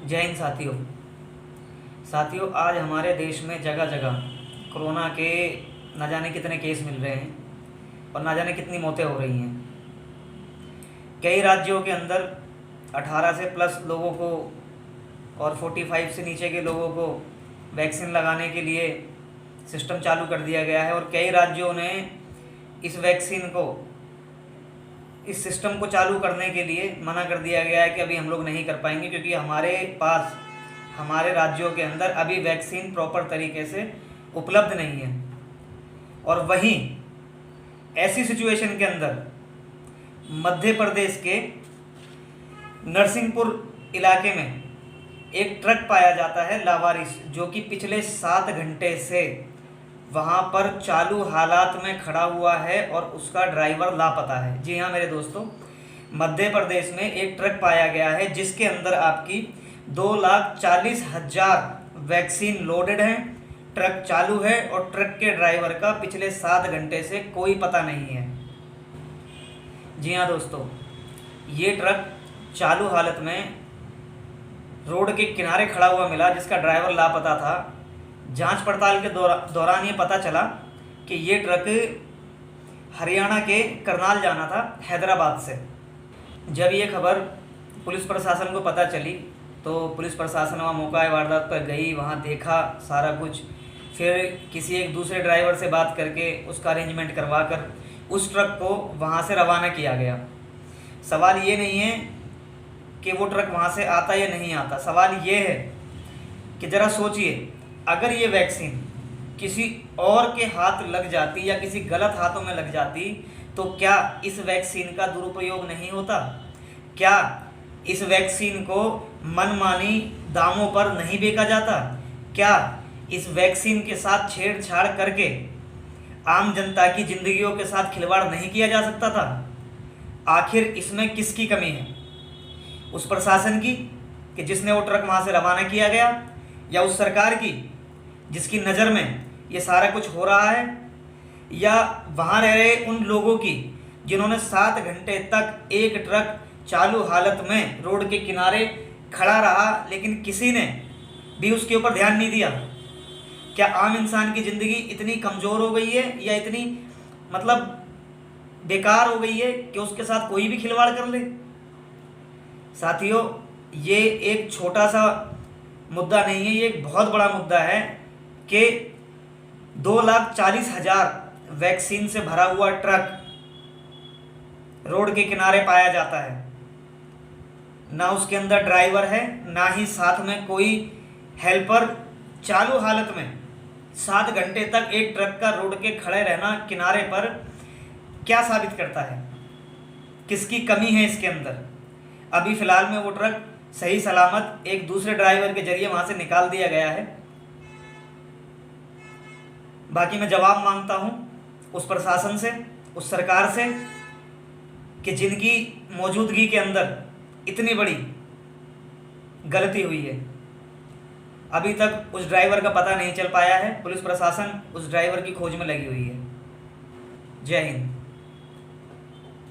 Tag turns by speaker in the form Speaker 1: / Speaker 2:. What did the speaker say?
Speaker 1: जय हिंद साथियों, आज हमारे देश में जगह जगह कोरोना के न जाने कितने केस मिल रहे हैं और न जाने कितनी मौतें हो रही हैं। कई राज्यों के अंदर 18 से प्लस लोगों को और 45 से नीचे के लोगों को वैक्सीन लगाने के लिए सिस्टम चालू कर दिया गया है और कई राज्यों ने इस सिस्टम को चालू करने के लिए मना कर दिया गया है कि अभी हम लोग नहीं कर पाएंगे, क्योंकि हमारे राज्यों के अंदर अभी वैक्सीन प्रॉपर तरीके से उपलब्ध नहीं है। और वहीं ऐसी सिचुएशन के अंदर मध्य प्रदेश के नरसिंहपुर इलाके में एक ट्रक पाया जाता है लावारिस, जो कि पिछले 7 घंटे से वहाँ पर चालू हालात में खड़ा हुआ है और उसका ड्राइवर लापता है। जी हाँ मेरे दोस्तों, मध्य प्रदेश में एक ट्रक पाया गया है जिसके अंदर आपकी 2,40,000 वैक्सीन लोडेड है। ट्रक चालू है और ट्रक के ड्राइवर का पिछले 7 घंटे से कोई पता नहीं है। जी हाँ दोस्तों, ये ट्रक चालू हालत में रोड के किनारे खड़ा हुआ मिला, जिसका ड्राइवर लापता था। जांच पड़ताल के दौरान ये पता चला कि ये ट्रक हरियाणा के करनाल जाना था, हैदराबाद से। जब ये खबर पुलिस प्रशासन को पता चली तो पुलिस प्रशासन वहाँ मौका वारदात पर गई, वहाँ देखा सारा कुछ, फिर किसी एक दूसरे ड्राइवर से बात करके उसका अरेंजमेंट करवा कर उस ट्रक को वहाँ से रवाना किया गया। सवाल ये नहीं है कि वो ट्रक वहाँ से आता या नहीं आता, सवाल ये है कि ज़रा सोचिए, अगर ये वैक्सीन किसी और के हाथ लग जाती या किसी गलत हाथों में लग जाती तो क्या इस वैक्सीन का दुरुपयोग नहीं होता? क्या इस वैक्सीन को मनमानी दामों पर नहीं बेचा जाता? क्या इस वैक्सीन के साथ छेड़छाड़ करके आम जनता की जिंदगियों के साथ खिलवाड़ नहीं किया जा सकता था? आखिर इसमें किसकी कमी है? उस प्रशासन की कि जिसने वो ट्रक वहाँ से रवाना किया गया, या उस सरकार की जिसकी नज़र में ये सारा कुछ हो रहा है, या वहाँ रह रहे उन लोगों की जिन्होंने 7 घंटे तक एक ट्रक चालू हालत में रोड के किनारे खड़ा रहा लेकिन किसी ने भी उसके ऊपर ध्यान नहीं दिया? क्या आम इंसान की ज़िंदगी इतनी कमज़ोर हो गई है या इतनी बेकार हो गई है कि उसके साथ कोई भी खिलवाड़ कर ले? साथियों, ये एक छोटा सा मुद्दा नहीं है, ये एक बहुत बड़ा मुद्दा है कि 2,40,000 वैक्सीन से भरा हुआ ट्रक रोड के किनारे पाया जाता है। ना उसके अंदर ड्राइवर है, ना ही साथ में कोई हेल्पर। चालू हालत में 7 घंटे तक एक ट्रक का रोड के खड़े रहना किनारे पर क्या साबित करता है? किसकी कमी है इसके अंदर? अभी फ़िलहाल में वो ट्रक सही सलामत एक दूसरे ड्राइवर के जरिए वहाँ से निकाल दिया गया है। बाकी मैं जवाब मांगता हूँ उस प्रशासन से, उस सरकार से, कि जिनकी मौजूदगी के अंदर इतनी बड़ी गलती हुई है। अभी तक उस ड्राइवर का पता नहीं चल पाया है। पुलिस प्रशासन उस ड्राइवर की खोज में लगी हुई है। जय हिंद।